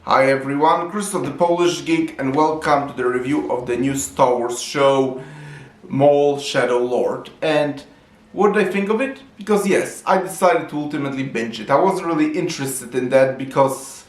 Hi everyone, Krzysztof the Polish Geek, and welcome to the review of the new Star Wars show, Maul, Shadow Lord. And what did I think of it? Because yes, I decided to ultimately binge it. I wasn't really interested in that because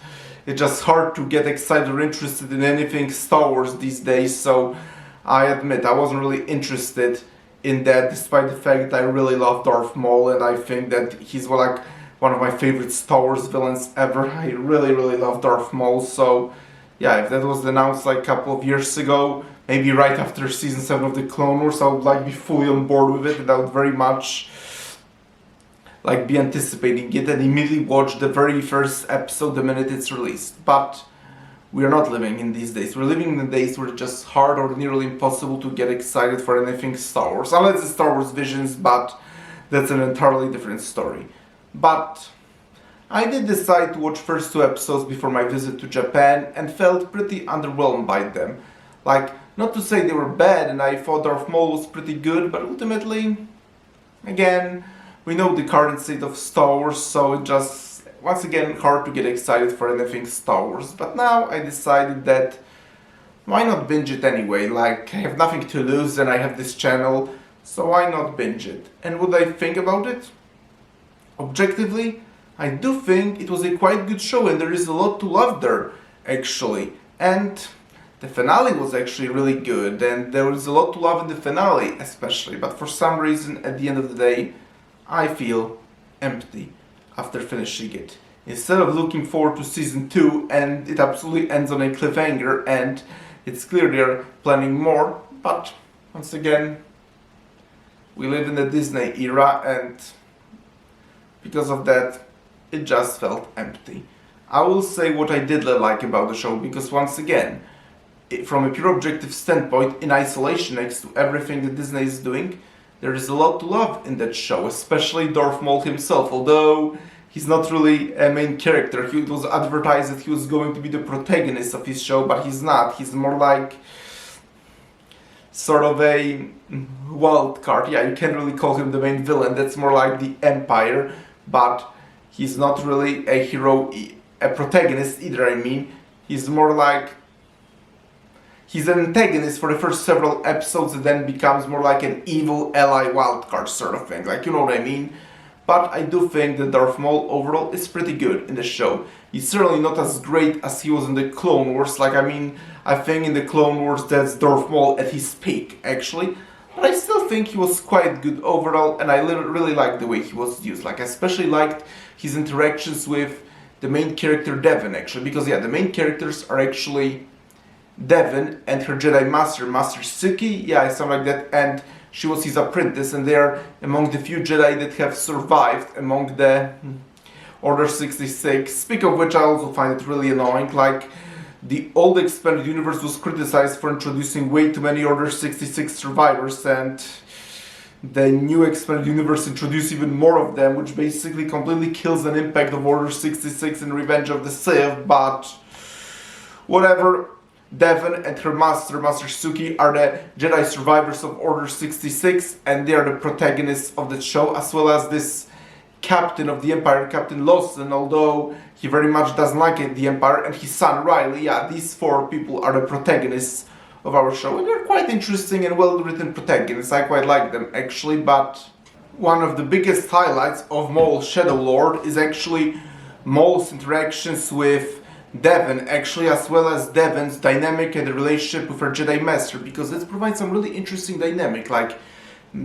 it's just hard to get excited or interested in anything Star Wars these days, so I admit I wasn't really interested in that, despite the fact that I really love Darth Maul and I think that he's one of my favorite Star Wars villains ever. I really love Darth Maul, so yeah, if that was announced like a couple of years ago, maybe right after season 7 of the Clone Wars, I would be fully on board with it, and I would very much be anticipating it and immediately watch the very first episode the minute it's released. But we are not living in these days. We're living in the days where it's just hard or nearly impossible to get excited for anything Star Wars, unless it's Star Wars Visions, but that's an entirely different story. But I did decide to watch first 2 episodes before my visit to Japan and felt pretty underwhelmed by them. Not to say they were bad, and I thought Darth Maul was pretty good, but ultimately, again, we know the current state of Star Wars, so it just, once again, hard to get excited for anything Star Wars. But now I decided that why not binge it anyway? I have nothing to lose and I have this channel, so why not binge it? And what I think about it? Objectively, I do think it was a quite good show and there is a lot to love there, actually. And the finale was actually really good and there was a lot to love in the finale especially. But for some reason, at the end of the day, I feel empty after finishing it. Instead of looking forward to season 2, and it absolutely ends on a cliffhanger and it's clear they're planning more, but once again, we live in the Disney era and because of that, it just felt empty. I will say what I did like about the show, because once again, from a pure objective standpoint, in isolation next to everything that Disney is doing, there is a lot to love in that show, especially Darth Maul himself, although he's not really a main character. It was advertised that he was going to be the protagonist of his show, but he's not. He's more like sort of a wild card. Yeah, you can't really call him the main villain. That's more like the Empire, but he's not really a hero, a protagonist either, I mean. He's more like, he's an antagonist for the first several episodes and then becomes more like an evil ally wildcard sort of thing, you know what I mean? But I do think that Darth Maul overall is pretty good in the show. He's certainly not as great as he was in the Clone Wars, I think in the Clone Wars that's Darth Maul at his peak, actually. But I still think he was quite good overall, and I really liked the way he was used. I especially liked his interactions with the main character Devon, actually, because yeah, the main characters are actually Devon and her Jedi Master, Master Suki, yeah, something like that, and she was his apprentice, and they are among the few Jedi that have survived among the Order 66, speak of which I also find it really annoying, the old expanded universe was criticized for introducing way too many Order 66 survivors, and the new expanded universe introduced even more of them, which basically completely kills an impact of Order 66 and Revenge of the Sith, but whatever. Devon and her master, Master Suki, are the Jedi survivors of Order 66, and they are the protagonists of the show, as well as this captain of the Empire, Captain Lawson, although he very much doesn't like the Empire, and his son Riley. Yeah, these 4 people are the protagonists of our show, and they're quite interesting and well-written protagonists. I quite like them, actually, but one of the biggest highlights of Maul Shadow Lord is actually Maul's interactions with Devon, actually, as well as Devon's dynamic and the relationship with her Jedi Master, because this provides some really interesting dynamic.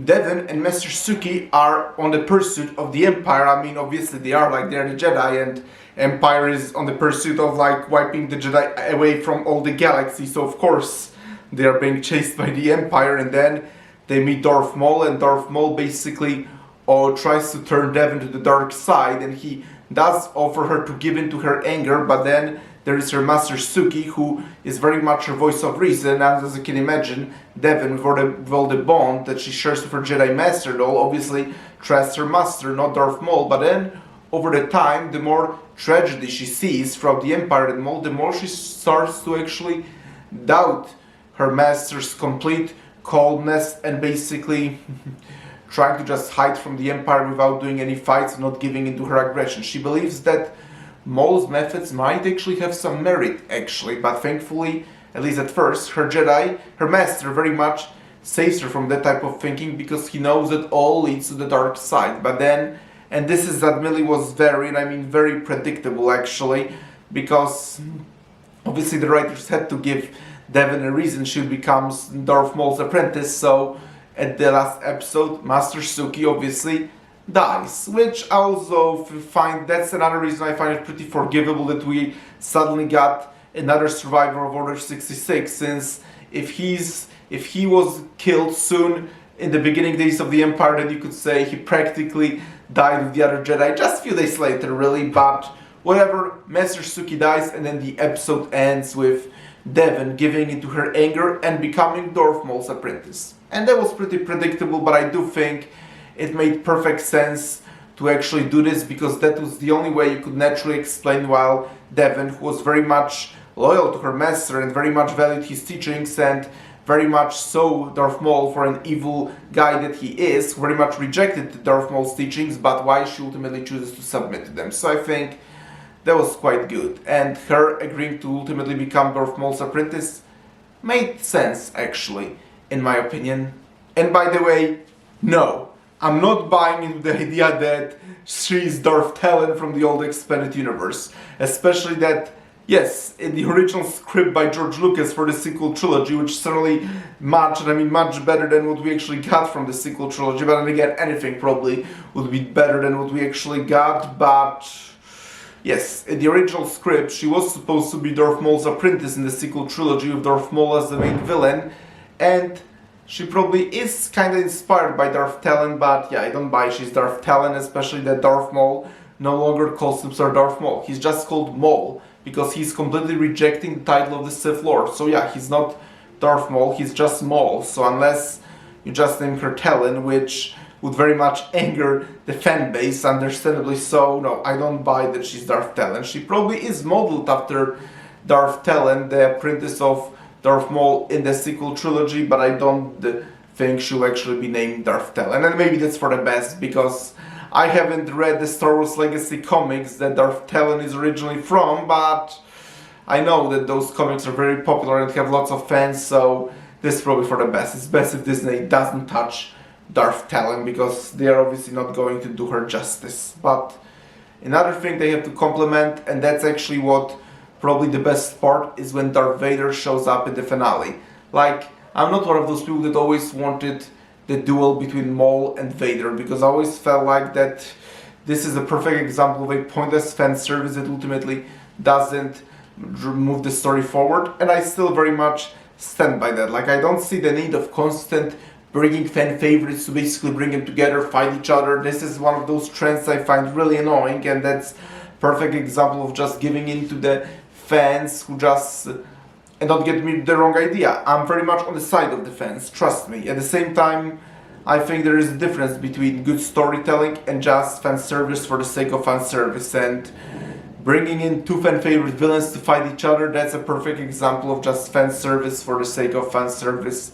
Devon and Master Suki are on the pursuit of the Empire. I mean, obviously they are, they're the Jedi, and Empire is on the pursuit of, wiping the Jedi away from all the galaxy, so of course they are being chased by the Empire, and then they meet Darth Maul, and Darth Maul basically tries to turn Devon to the dark side, and he does offer her to give in to her anger, but then there is her Master Suki, who is very much her voice of reason, and as you can imagine, Devon, with all the bond that she shares with her Jedi Master, though obviously trusts her Master, not Darth Maul, but then, over the time, the more tragedy she sees throughout the Empire and Maul, the more she starts to actually doubt her Master's complete calmness and basically trying to just hide from the Empire without doing any fights, not giving into her aggression. She believes that Maul's methods might actually have some merit, actually, but thankfully, at least at first, her Jedi, her master, very much saves her from that type of thinking because he knows that all leads to the dark side. But then, and this is admittedly was very, and I mean very predictable actually, because obviously the writers had to give Devon a reason she becomes Darth Maul's apprentice, so at the last episode, Master Suki obviously dies, which I also find, that's another reason I find it pretty forgivable that we suddenly got another survivor of Order 66, since if he was killed soon in the beginning days of the Empire, then you could say he practically died with the other Jedi just a few days later, really, but whatever, Master Suki dies, and then the episode ends with Devon giving into her anger and becoming Darth Maul's apprentice. And that was pretty predictable, but I do think it made perfect sense to actually do this, because that was the only way you could naturally explain why Devon, who was very much loyal to her master and very much valued his teachings and very much saw Darth Maul for an evil guy that he is, very much rejected Darth Maul's teachings, but why she ultimately chooses to submit to them. So I think that was quite good. And her agreeing to ultimately become Darth Maul's apprentice made sense, actually, in my opinion. And by the way, no, I'm not buying into the idea that she's Darth Talon from the old expanded universe. Especially that, yes, in the original script by George Lucas for the sequel trilogy, which certainly much better than what we actually got from the sequel trilogy, but then again, anything probably would be better than what we actually got, but yes, in the original script, she was supposed to be Darth Maul's apprentice in the sequel trilogy with Darth Maul as the main villain, and she probably is kind of inspired by Darth Talon, but yeah, I don't buy she's Darth Talon, especially that Darth Maul no longer calls himself Darth Maul. He's just called Maul, because he's completely rejecting the title of the Sith Lord. So yeah, he's not Darth Maul, he's just Maul. So unless you just name her Talon, which would very much anger the fan base, understandably so, no, I don't buy that she's Darth Talon. She probably is modeled after Darth Talon, the apprentice of Darth Maul in the sequel trilogy, but I don't think she'll actually be named Darth Talon. And maybe that's for the best, because I haven't read the Star Wars Legacy comics that Darth Talon is originally from, but I know that those comics are very popular and have lots of fans, so this is probably for the best. It's best if Disney doesn't touch Darth Talon, because they are obviously not going to do her justice. But another thing they have to compliment, and that's actually what probably the best part, is when Darth Vader shows up in the finale. Like, I'm not one of those people that always wanted the duel between Maul and Vader, because I always felt like that this is a perfect example of a pointless fan service that ultimately doesn't move the story forward, and I still very much stand by that. Like, I don't see the need of constant bringing fan favorites to basically bring them together, fight each other. This is one of those trends I find really annoying, and that's perfect example of just giving in to the fans who just, and don't get me the wrong idea, I'm very much on the side of the fans, trust me. At the same time, I think there is a difference between good storytelling and just fan service for the sake of fan service, and bringing in two fan favorite villains to fight each other, that's a perfect example of just fan service for the sake of fan service,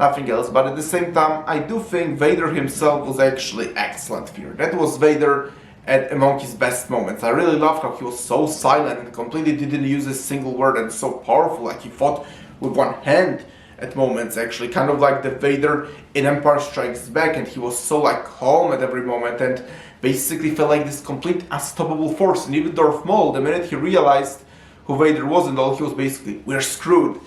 nothing else. But at the same time, I do think Vader himself was actually excellent here. That was Vader among his best moments. I really loved how he was so silent and completely didn't use a single word, and so powerful, like he fought with one hand at moments, actually, kind of like the Vader in Empire Strikes Back, and he was so like calm at every moment and basically felt like this complete unstoppable force. And even Darth Maul, the minute he realized who Vader was and all, he was basically, we're screwed,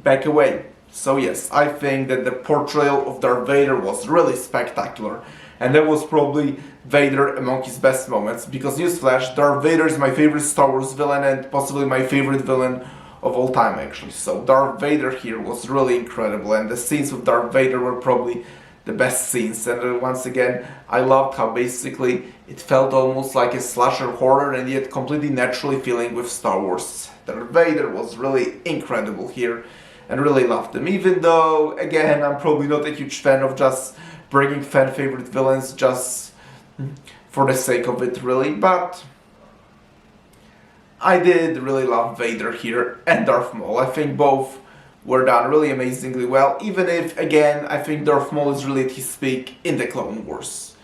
back away. So yes, I think that the portrayal of Darth Vader was really spectacular. And that was probably Vader among his best moments, because newsflash, Darth Vader is my favorite Star Wars villain and possibly my favorite villain of all time, actually. So Darth Vader here was really incredible, and the scenes with Darth Vader were probably the best scenes. And once again, I loved how basically it felt almost like a slasher horror, and yet completely naturally feeling with Star Wars. Darth Vader was really incredible here, and really loved him, even though, again, I'm probably not a huge fan of just bringing fan favorite villains just for the sake of it, really, but I did really love Vader here and Darth Maul. I think both were done really amazingly well, even if, again, I think Darth Maul is really at his peak in the Clone Wars.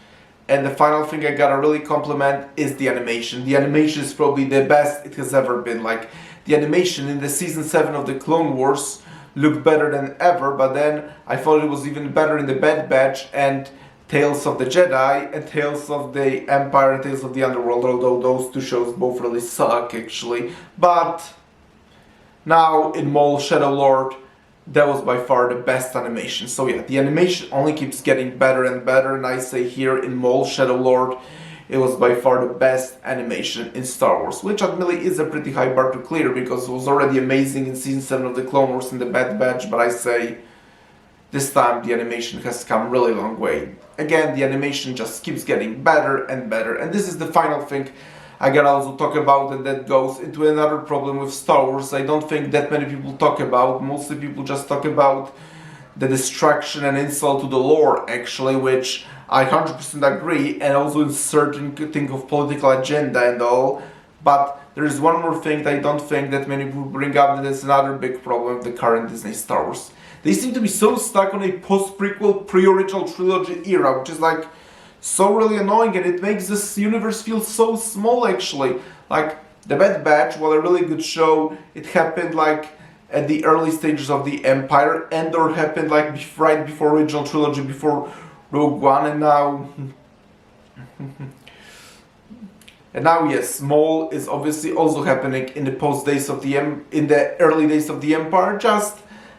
And the final thing I gotta really compliment is the animation. The animation is probably the best it has ever been. Like, the animation in the season 7 of the Clone Wars looked better than ever, but then I thought it was even better in the Bad Batch and Tales of the Jedi and Tales of the Empire and Tales of the Underworld, although those two shows both really suck actually. But now in Maul Shadow Lord, that was by far the best animation. So yeah, the animation only keeps getting better and better, and I say here in Maul Shadow Lord, it was by far the best animation in Star Wars, which admittedly is a pretty high bar to clear because it was already amazing in season 7 of the Clone Wars and the Bad Batch, but I say this time the animation has come really long way. Again, the animation just keeps getting better and better, and this is the final thing I gotta also talk about, and that goes into another problem with Star Wars. I don't think that many people talk about. Mostly people just talk about the distraction and insult to the lore, actually, which I 100% agree, and also in certain thing of political agenda and all. But there is one more thing that I don't think that many people bring up, that is another big problem with the current Disney Star Wars. They seem to be so stuck on a post-prequel, pre-original trilogy era, which is like so really annoying, and it makes this universe feel so small actually. Like, The Bad Batch, while a really good show, it happened like at the early stages of the Empire, and or happened like right before original trilogy, before Rogue One, and now and now yes, Maul is obviously also happening in the in the early days of the Empire, just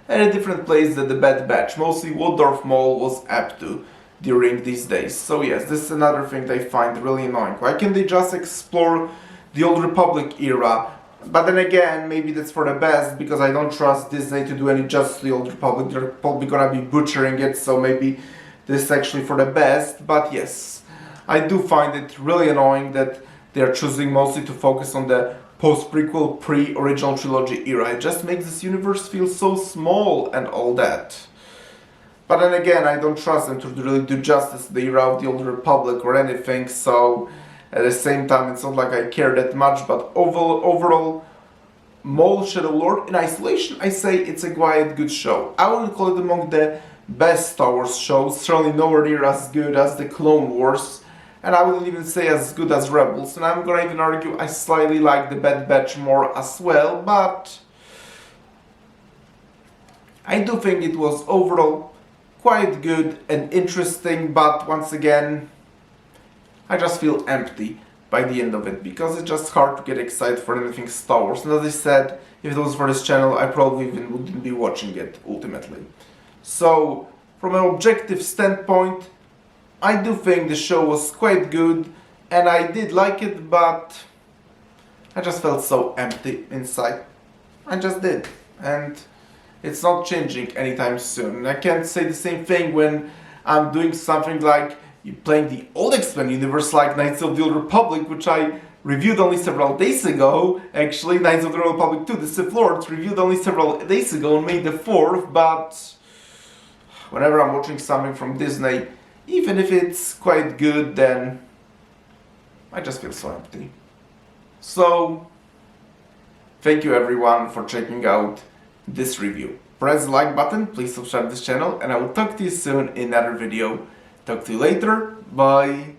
at a different place than the Bad Batch. Mostly what Darth Maul was up to during these days. So yes, this is another thing they find really annoying. Why can't they just explore the Old Republic era? But then again, maybe that's for the best, because I don't trust Disney to do any justice to the Old Republic. They're probably gonna be butchering it, so maybe this is actually for the best. But yes, I do find it really annoying that they're choosing mostly to focus on the post-prequel, pre-original trilogy era. It just makes this universe feel so small and all that. But then again, I don't trust them to really do justice to the era of the Old Republic or anything, so at the same time, it's not like I care that much. But overall, Maul Shadow Lord in isolation, I say it's a quite good show. I wouldn't call it among the best Star Wars shows, certainly nowhere near as good as the Clone Wars, and I wouldn't even say as good as Rebels, and I'm gonna even argue I slightly like the Bad Batch more as well, but I do think it was overall quite good and interesting. But once again, I just feel empty by the end of it, because it's just hard to get excited for anything Star Wars. And as I said, if it was for this channel, I probably even wouldn't be watching it ultimately. So, from an objective standpoint, I do think the show was quite good, and I did like it, but I just felt so empty inside. I just did. And it's not changing anytime soon. And I can't say the same thing when I'm doing something like playing the old X-Men universe, like Knights of the Old Republic, which I reviewed only several days ago. Actually, Knights of the Old Republic 2, the Sith Lords, reviewed only several days ago on May the 4th, but whenever I'm watching something from Disney, even if it's quite good, then I just feel so empty. So, thank you everyone for checking out this review. Press the like button, please subscribe to this channel, and I will talk to you soon in another video. Talk to you later, bye!